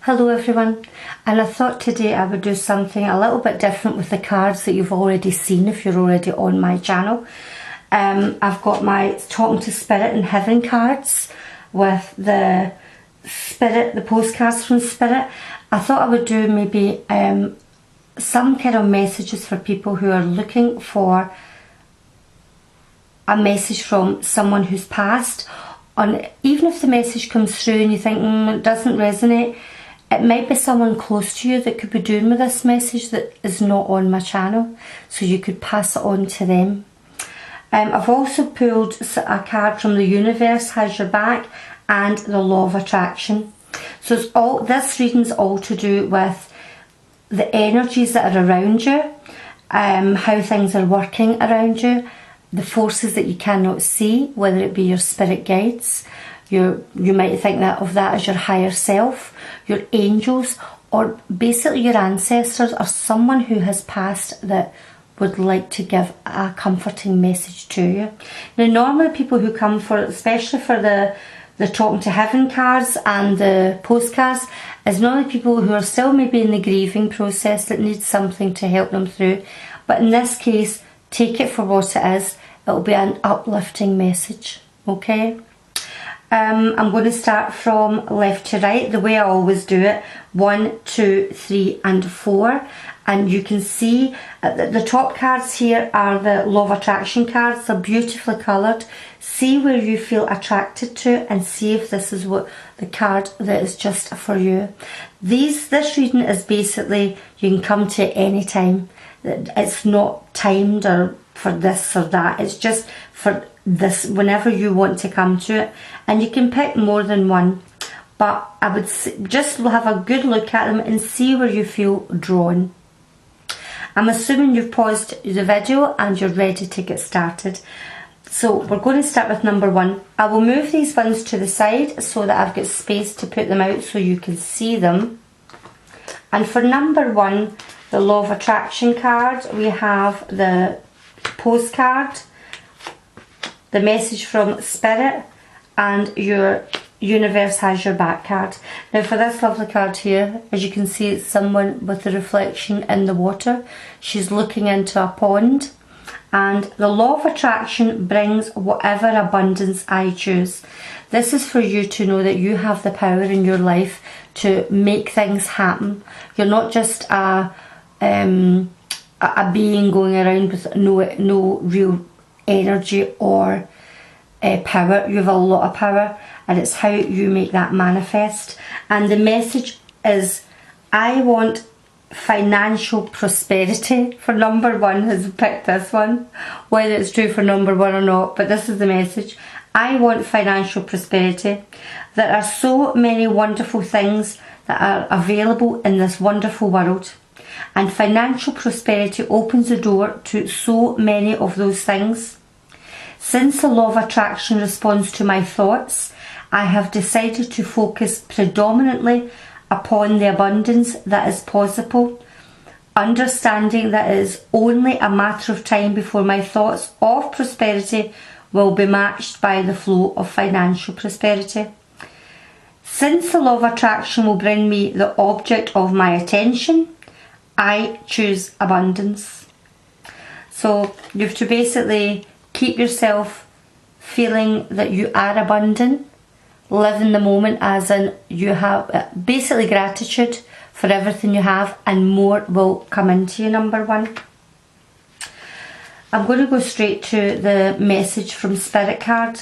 Hello everyone, and I thought today I would do something a little bit different with the cards that you've already seen if you're already on my channel. I've got my Talking to Spirit and Heaven cards with the postcards from Spirit. I thought I would do maybe some kind of messages for people who are looking for a message from someone who's passed. Even if the message comes through and you think it doesn't resonate, it might be someone close to you that could be doing with this message that is not on my channel, so you could pass it on to them. I've also pulled a card from the Universe Has Your Back and the Law of Attraction. So this reading's all to do with the energies that are around you, how things are working around you, the forces that you cannot see, whether it be your spirit guides, you might think of that as your higher self, your angels, or basically your ancestors, or someone who has passed that would like to give a comforting message to you. Now normally people who come for, especially for the Talking to Heaven cards and the postcards, is normally people who are still maybe in the grieving process that need something to help them through. But in this case, take it for what it is. It'll be an uplifting message, okay? I'm going to start from left to right, the way I always do it. 1, 2, 3 and 4. And you can see the top cards here are the Law of Attraction cards. They're beautifully coloured. See where you feel attracted to and see if this is what the card that is just for you. This reading is basically, you can come to it any time. It's not timed or for this or that. It's just for this, whenever you want to come to it. And you can pick more than one. But I would just have a good look at them and see where you feel drawn. I'm assuming you've paused the video and you're ready to get started. So we're going to start with number 1. I will move these ones to the side so that I've got space to put them out so you can see them. And for number 1, the Law of Attraction card, we have the postcard, the message from Spirit, and your Universe Has Your Back card. Now for this lovely card here, as you can see, it's someone with a reflection in the water. She's looking into a pond. And the Law of Attraction brings whatever abundance I choose. This is for you to know that you have the power in your life to make things happen. You're not just a being going around with no real energy or power. You have a lot of power, and it's how you make that manifest. And the message is, I want financial prosperity. For number 1 has picked this one, whether it's true for number 1 or not, but this is the message. I want financial prosperity. There are so many wonderful things that are available in this wonderful world, and financial prosperity opens the door to so many of those things. Since the Law of Attraction responds to my thoughts, I have decided to focus predominantly upon the abundance that is possible, understanding that it is only a matter of time before my thoughts of prosperity will be matched by the flow of financial prosperity. Since the Law of Attraction will bring me the object of my attention, I choose abundance. So you have to basically keep yourself feeling that you are abundant. Live in the moment, as in you have basically gratitude for everything you have, and more will come into you, number 1. I'm going to go straight to the message from Spirit card.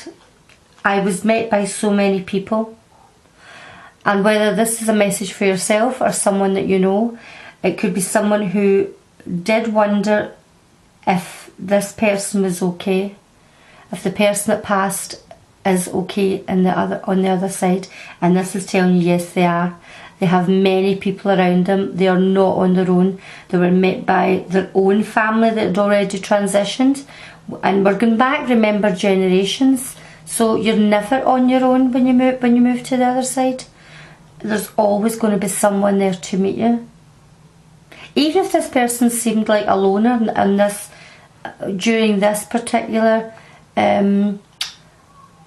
I was met by so many people, and whether this is a message for yourself or someone that you know, it could be someone who did wonder if this person was okay, if the person that passed is okay on the other side, and this is telling you yes, they are. They have many people around them. They are not on their own. They were met by their own family that had already transitioned, and we're going back, remember, generations. So you're never on your own when you move to the other side. There's always going to be someone there to meet you. Even if this person seemed like a loner during this particular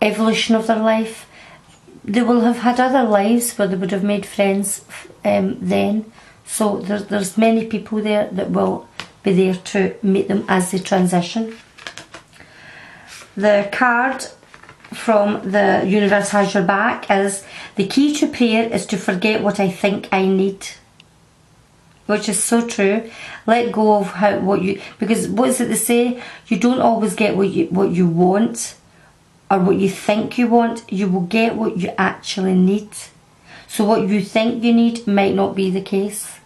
evolution of their life, they will have had other lives where they would have made friends then. So there's many people there that will be there to meet them as they transition. The card from the universe has your back is, the key to prayer is to forget what I think I need. Which is so true. Let go of because what is it they say? You don't always get what you want or what you think you want. You will get what you actually need. So what you think you need might not be the case.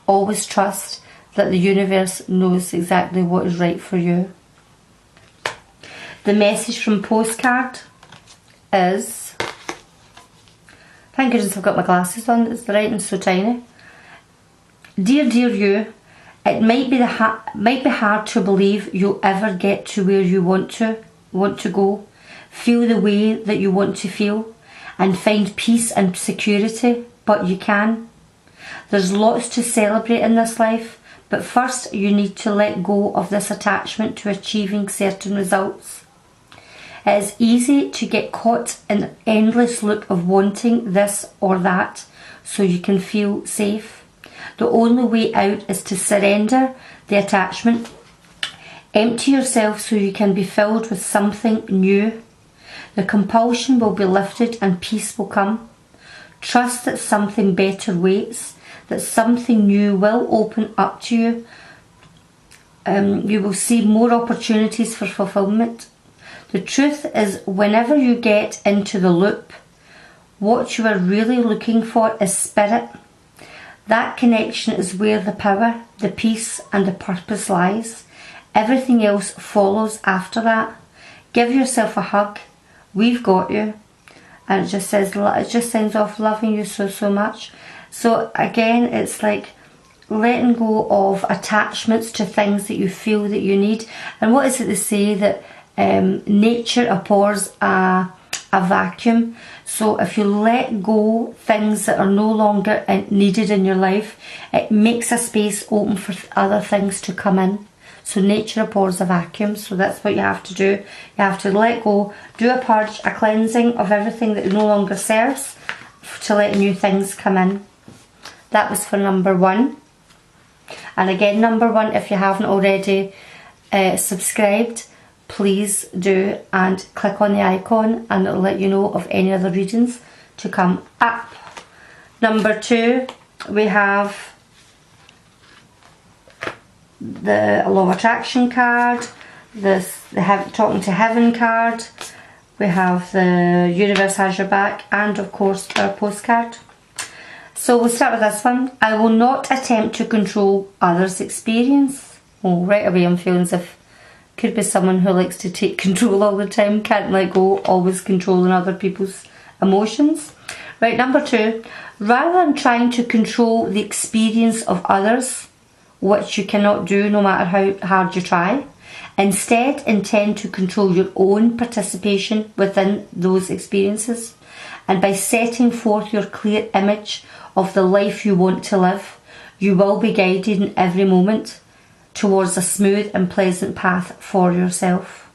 Always trust that the universe knows exactly what is right for you. The message from postcard is, thank goodness I've got my glasses on, it's the writing's so tiny. Dear you, it might be hard to believe you'll ever get to where you want to go, feel the way that you want to feel, and find peace and security, but you can. There's lots to celebrate in this life, but first you need to let go of this attachment to achieving certain results. It is easy to get caught in an endless loop of wanting this or that so you can feel safe. The only way out is to surrender the attachment. Empty yourself so you can be filled with something new. The compulsion will be lifted and peace will come. Trust that something better waits, that something new will open up to you. You will see more opportunities for fulfillment. The truth is, whenever you get into the loop, what you are really looking for is spirit. That connection is where the power, the peace and the purpose lies. Everything else follows after that. Give yourself a hug. We've got you. And it just sends off loving you so much. So again, it's like letting go of attachments to things that you feel that you need. And what is it they say, that nature abhors a vacuum. So if you let go things that are no longer needed in your life, it makes a space open for other things to come in. So nature abhors a vacuum. So that's what you have to do. You have to let go, do a purge, a cleansing of everything that no longer serves, to let new things come in. That was for number 1. And again, number 1, if you haven't already subscribed, please do, and click on the icon and it'll let you know of any other readings to come up. Number 2, we have the Law of Attraction card, the Talking to Heaven card, we have the Universe Has Your Back, and of course our postcard. So we'll start with this one. I will not attempt to control others' experience. Oh, right away I'm feeling as if could be someone who likes to take control all the time, can't let go, always controlling other people's emotions. Right, number 2, rather than trying to control the experience of others, which you cannot do no matter how hard you try, instead intend to control your own participation within those experiences. And by setting forth your clear image of the life you want to live, you will be guided in every moment towards a smooth and pleasant path for yourself.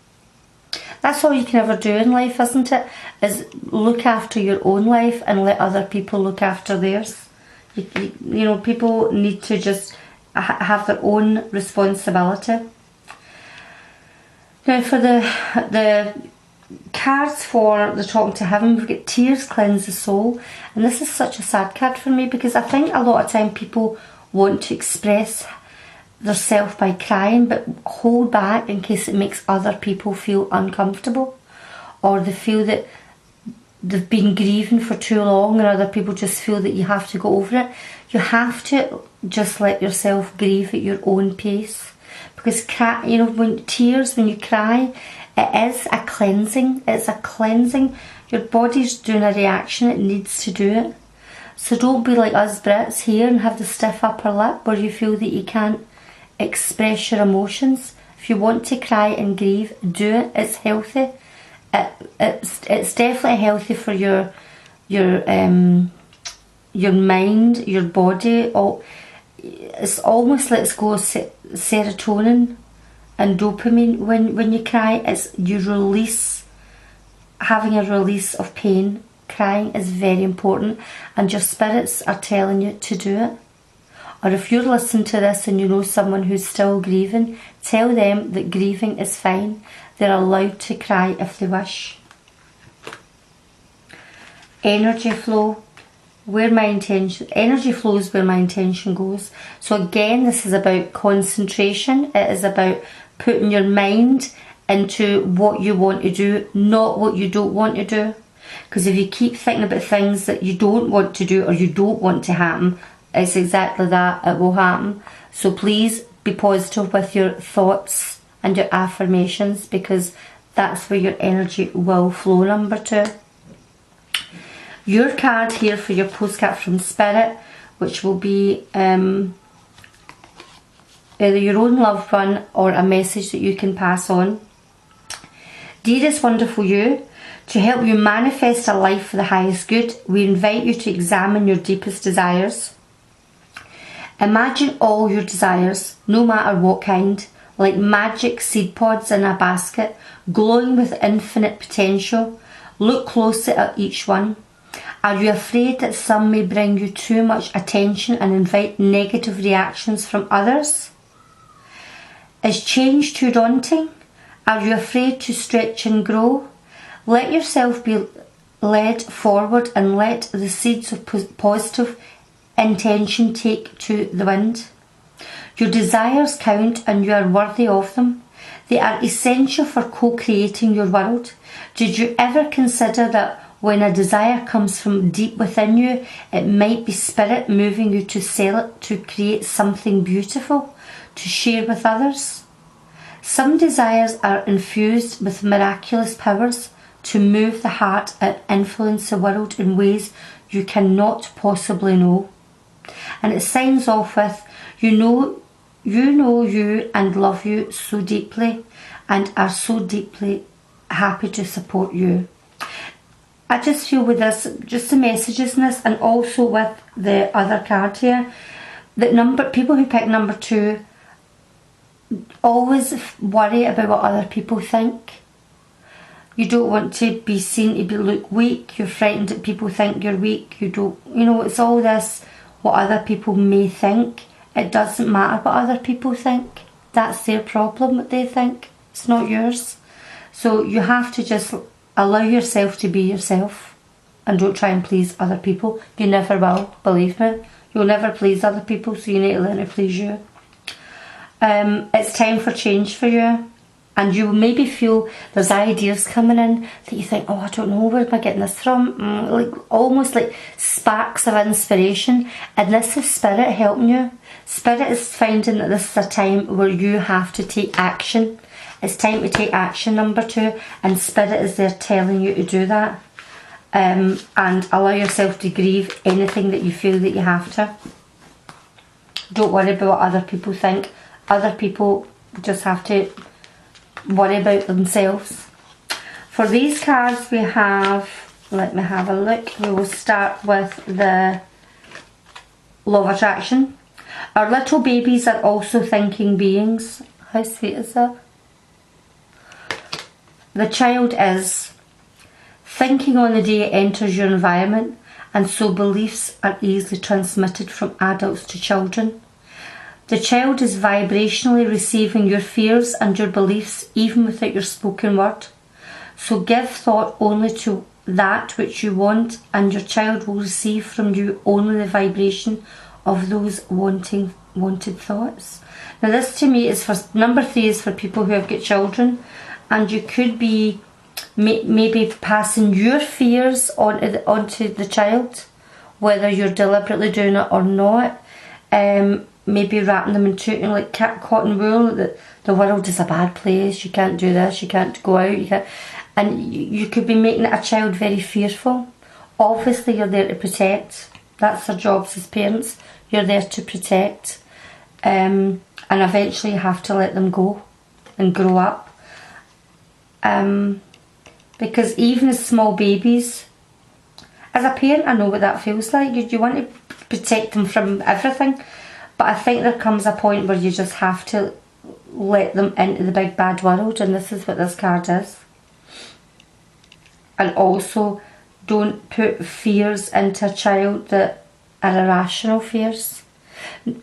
That's all you can ever do in life, isn't it? Is look after your own life and let other people look after theirs. You know, people need to just have their own responsibility. Now for the cards for the Talking to Heaven, we've got Tears Cleanse the Soul. And this is such a sad card for me, because I think a lot of time people want to express themselves by crying, but hold back in case it makes other people feel uncomfortable, or they feel that they've been grieving for too long and other people just feel that you have to go over it. You have to just let yourself grieve at your own pace, because you know, when you cry, it is a cleansing. It's a cleansing. Your body's doing a reaction, it needs to do it. So don't be like us Brits here and have the stiff upper lip where you feel that you can't express your emotions. If you want to cry and grieve, do it. It's healthy. It's definitely healthy for your mind, your body. It's almost let's go serotonin and dopamine when you cry. It's you release, having a release of pain crying is very important and your spirits are telling you to do it. Or if you're listening to this and you know someone who's still grieving, tell them that grieving is fine. They're allowed to cry if they wish. Energy flow. Energy flows where my intention goes. So again, this is about concentration. It is about putting your mind into what you want to do, not what you don't want to do. Because if you keep thinking about things that you don't want to do or you don't want to happen, it's exactly that, it will happen. So please be positive with your thoughts and your affirmations, because that's where your energy will flow. Number 2. Your card here for your postcard from Spirit, which will be either your own loved one or a message that you can pass on. Dearest wonderful you, to help you manifest a life for the highest good, we invite you to examine your deepest desires. Imagine all your desires, no matter what kind, like magic seed pods in a basket, glowing with infinite potential. Look closely at each one. Are you afraid that some may bring you too much attention and invite negative reactions from others? Is change too daunting? Are you afraid to stretch and grow? Let yourself be led forward and let the seeds of positive intention take to the wind. Your desires count and you are worthy of them. They are essential for co-creating your world. Did you ever consider that when a desire comes from deep within you, it might be spirit moving you to sell it, to create something beautiful, to share with others? Some desires are infused with miraculous powers to move the heart and influence the world in ways you cannot possibly know. And it signs off with, you know you and love you so deeply and are so deeply happy to support you. I just feel with this, just the messages in this, and also with the other card here, that people who pick number 2 always worry about what other people think. You don't want to be seen to look weak. You're frightened that people think you're weak. It's all this, what other people may think. It doesn't matter what other people think. That's their problem, what they think. It's not yours. So you have to just allow yourself to be yourself and don't try and please other people. You never will, believe me. You'll never please other people, so you need to learn to please you. It's time for change for you, and you will maybe feel there's ideas coming in that you think, oh, I don't know, where am I getting this from? Almost like sparks of inspiration, and this is Spirit helping you. Spirit is finding that this is a time where you have to take action. It's time to take action, number 2, and Spirit is there telling you to do that. And allow yourself to grieve anything that you feel that you have to. Don't worry about what other people think. Other people just have to worry about themselves. For these cards we have, let me have a look. We will start with the Law of Attraction. Our little babies are also thinking beings. How sweet is that? The child is thinking on the day it enters your environment, and so beliefs are easily transmitted from adults to children. The child is vibrationally receiving your fears and your beliefs even without your spoken word. So give thought only to that which you want, and your child will receive from you only the vibration of those wanted thoughts. Now this to me is for, number 3 is for people who have got children, and you could be maybe passing your fears onto the child, whether you're deliberately doing it or not. Maybe wrapping them in like cotton wool, that the world is a bad place, you can't do this, you can't go out, and you could be making a child very fearful. Obviously you're there to protect. That's our jobs as parents. You're there to protect, and eventually you have to let them go and grow up. Because even as small babies, as a parent I know what that feels like. You want to protect them from everything, but I think there comes a point where you just have to let them into the big bad world, and this is what this card is. And also don't put fears into a child that are irrational fears.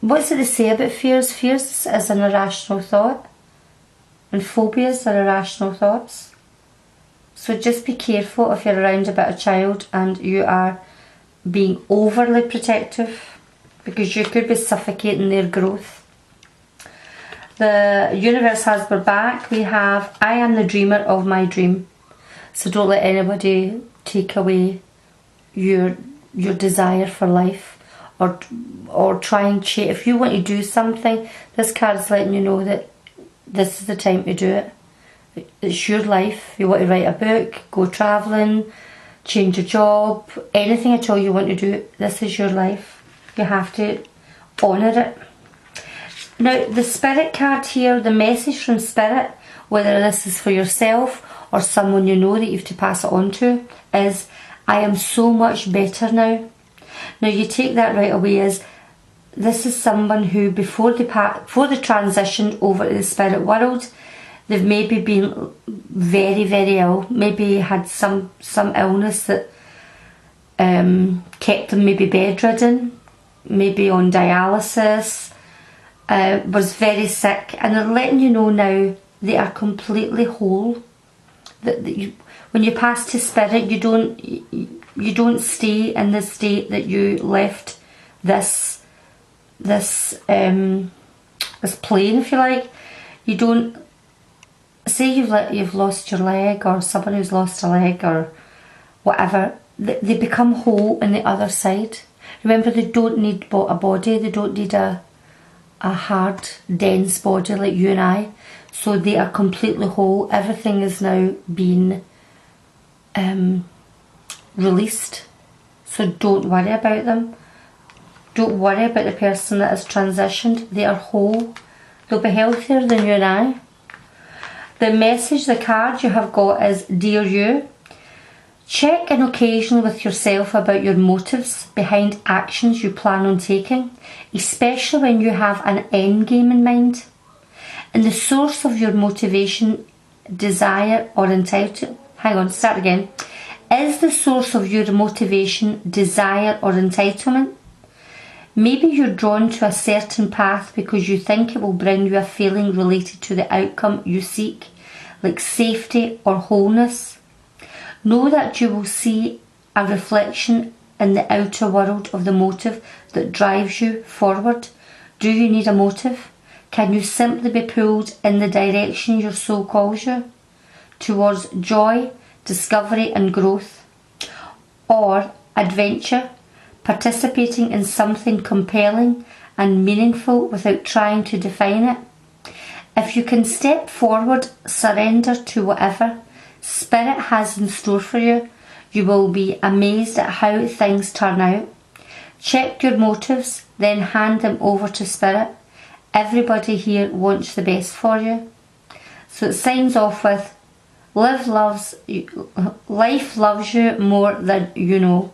What's it they say about fears? Fears is an irrational thought, and phobias are irrational thoughts. So just be careful if you're around about a child and you are being overly protective, because you could be suffocating their growth. The universe has our back. We have, I am the dreamer of my dream. So don't let anybody take away your desire for life, or try and change. If you want to do something, this card is letting you know that this is the time to do it. It's your life. You want to write a book, go travelling, change your job, anything at all you want to do, this is your life. You have to honour it. Now, the Spirit card here, the message from Spirit, whether this is for yourself or someone you know that you have to pass it on to, is, I am so much better now. Now, you take that right away as, this is someone who, before they transitioned over to the spirit world, they've maybe been very, very ill, maybe had some illness that kept them maybe bedridden, maybe on dialysis, was very sick, and they're letting you know now they are completely whole. That when you pass to spirit, you don't stay in the state that you left this plane, if you like. You don't say you've lost your leg, or someone who's lost a leg or whatever. They become whole on the other side. Remember, they don't need a body. They don't need a hard, dense body like you and I. So they are completely whole. Everything is now being released. So don't worry about them. Don't worry about the person that has transitioned. They are whole. They'll be healthier than you and I. The message, the card you have got is, Dear you, check in occasionally with yourself about your motives behind actions you plan on taking, especially when you have an end game in mind. And the source of your motivation, desire or entitlement... Hang on, start again. Is the source of your motivation, desire or entitlement? Maybe you're drawn to a certain path because you think it will bring you a feeling related to the outcome you seek, like safety or wholeness. Know that you will see a reflection in the outer world of the motive that drives you forward. Do you need a motive? Can you simply be pulled in the direction your soul calls you? Towards joy, discovery and growth, or adventure, participating in something compelling and meaningful without trying to define it. If you can step forward, surrender to whatever Spirit has in store for you, you will be amazed at how things turn out. Check your motives, then hand them over to Spirit. Everybody here wants the best for you. So it signs off with, life loves you more than you know.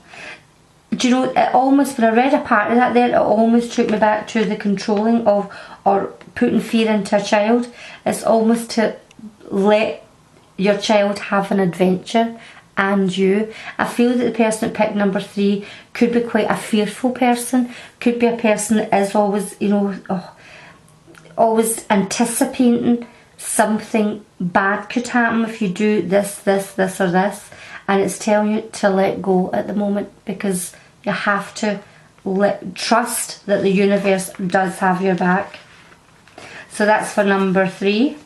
Do you know, it almost, when I read a part of that there, it almost took me back to the controlling of, or putting fear into a child. It's almost to let your child have an adventure, and you. I feel that the person that picked number 3 could be quite a fearful person, could be a person that is always, you know, always anticipating something bad could happen if you do this or this, and it's telling you to let go at the moment, because you have to trust that the universe does have your back. So that's for number 3.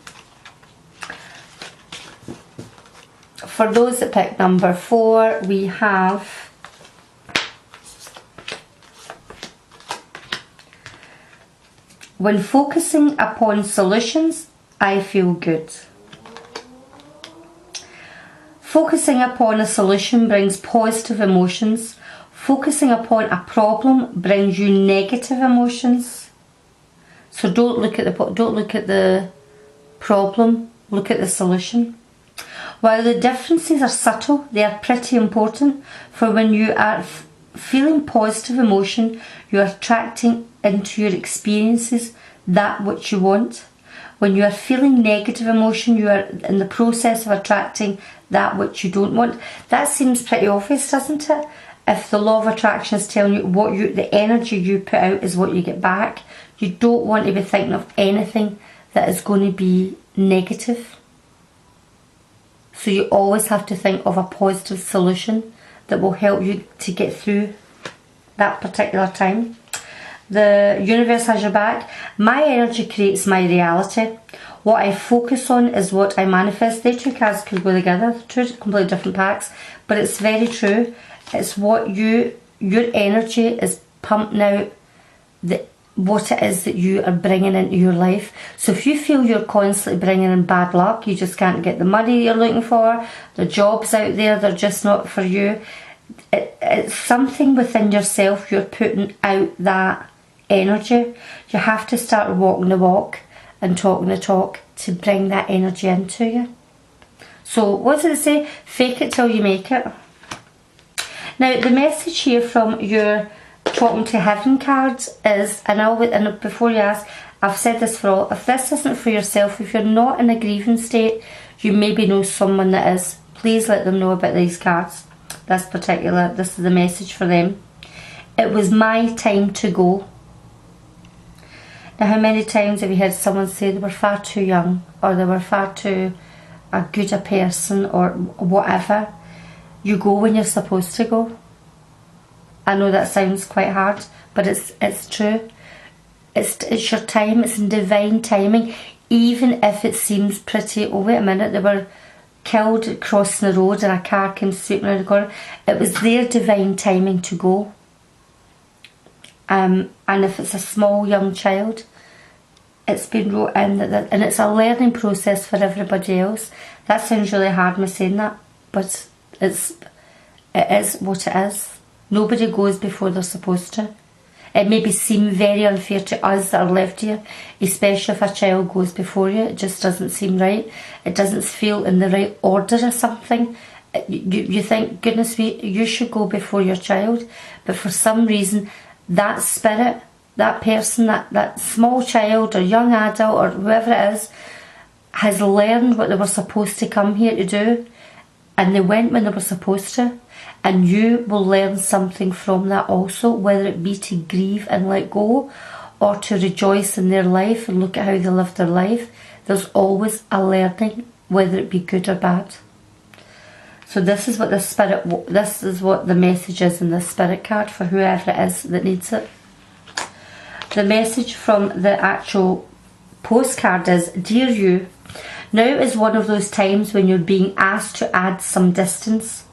For those that picked number 4, we have when focusing upon solutions, I feel good. Focusing upon a solution brings positive emotions. Focusing upon a problem brings you negative emotions. So don't look at the problem, look at the solution. While the differences are subtle, they are pretty important, for when you are feeling positive emotion, you are attracting into your experiences that which you want. When you are feeling negative emotion, you are in the process of attracting that which you don't want. That seems pretty obvious, doesn't it? If the law of attraction is telling you the energy you put out is what you get back, you don't want to be thinking of anything that is going to be negative. So you always have to think of a positive solution that will help you to get through that particular time. The universe has your back. My energy creates my reality. What I focus on is what I manifest. The two cards could go together, two completely different packs, but it's very true. It's what your energy is pumping out, what it is that you are bringing into your life. So if you feel you're constantly bringing in bad luck, you just can't get the money you're looking for, the jobs out there, they're just not for you. It's something within yourself, you're putting out that energy. You have to start walking the walk and talking the talk to bring that energy into you. So what does it say? Fake it till you make it. Now the message here from your Talking to Heaven cards is, and before you ask, I've said this for all, if this isn't for yourself, if you're not in a grieving state, you maybe know someone that is, please let them know about these cards. This is the message for them. It was my time to go. Now how many times have you heard someone say they were far too young, or they were far too good a person, or whatever? You go when you're supposed to go. I know that sounds quite hard, but it's true. It's your time, it's in divine timing. Even if it seems pretty, oh wait a minute, they were killed crossing the road and a car came sweeping around the corner. It was their divine timing to go. And if it's a small young child, it's been wrote in and it's a learning process for everybody else. That sounds really hard me saying that, but it is what it is. Nobody goes before they're supposed to. It maybe seem very unfair to us that are left here, especially if a child goes before you. It just doesn't seem right. It doesn't feel in the right order or something. You think, goodness me, you should go before your child. But for some reason, that spirit, that person, that small child or young adult or whoever it is, has learned what they were supposed to come here to do. And they went when they were supposed to. And you will learn something from that also, whether it be to grieve and let go, or to rejoice in their life and look at how they live their life. There's always a learning, whether it be good or bad. So this is what this is what the message is in the spirit card for whoever it is that needs it. The message from the actual postcard is, Dear you, now is one of those times when you're being asked to add some distance.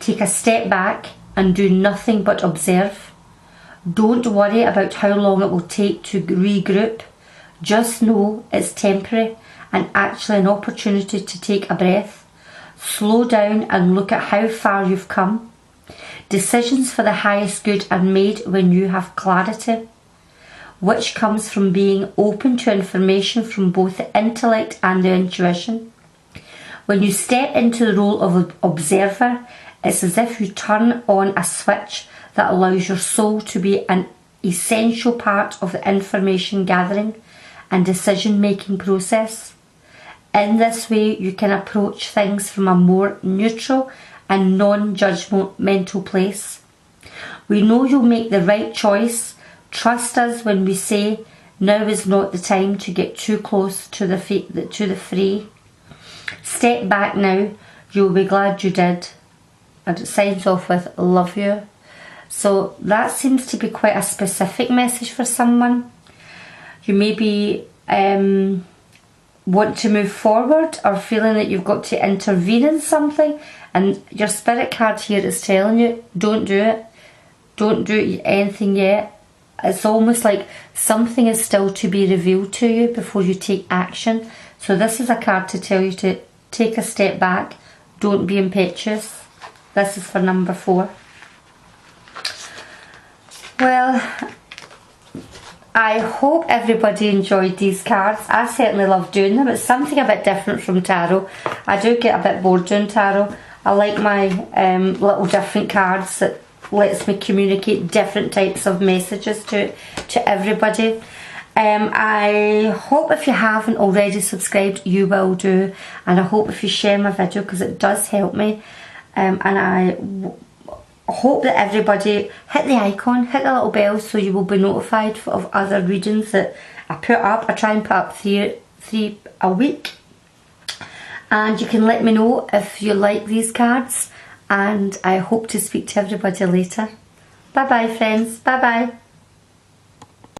Take a step back and do nothing but observe. Don't worry about how long it will take to regroup. Just know it's temporary and actually an opportunity to take a breath. Slow down and look at how far you've come. Decisions for the highest good are made when you have clarity, which comes from being open to information from both the intellect and the intuition. When you step into the role of observer, it's as if you turn on a switch that allows your soul to be an essential part of the information gathering and decision making process. In this way, you can approach things from a more neutral and non-judgmental place. We know you'll make the right choice. Trust us when we say now is not the time to get too close to the fray. Step back now. You'll be glad you did. And it signs off with love you. So that seems to be quite a specific message for someone. You maybe want to move forward or feeling that you've got to intervene in something, and your spirit card here is telling you don't do it. Don't do anything yet. It's almost like something is still to be revealed to you before you take action. So this is a card to tell you to take a step back. Don't be impetuous. This is for number 4. Well, I hope everybody enjoyed these cards. I certainly love doing them. It's something a bit different from tarot. I do get a bit bored doing tarot. I like my little different cards that lets me communicate different types of messages to everybody. I hope if you haven't already subscribed, you will do, and I hope if you share my video, because it does help me, and I hope that everybody hit the icon, hit the little bell, so you will be notified of other readings that I put up. I try and put up three a week, and you can let me know if you like these cards, and I hope to speak to everybody later. Bye bye friends, bye bye.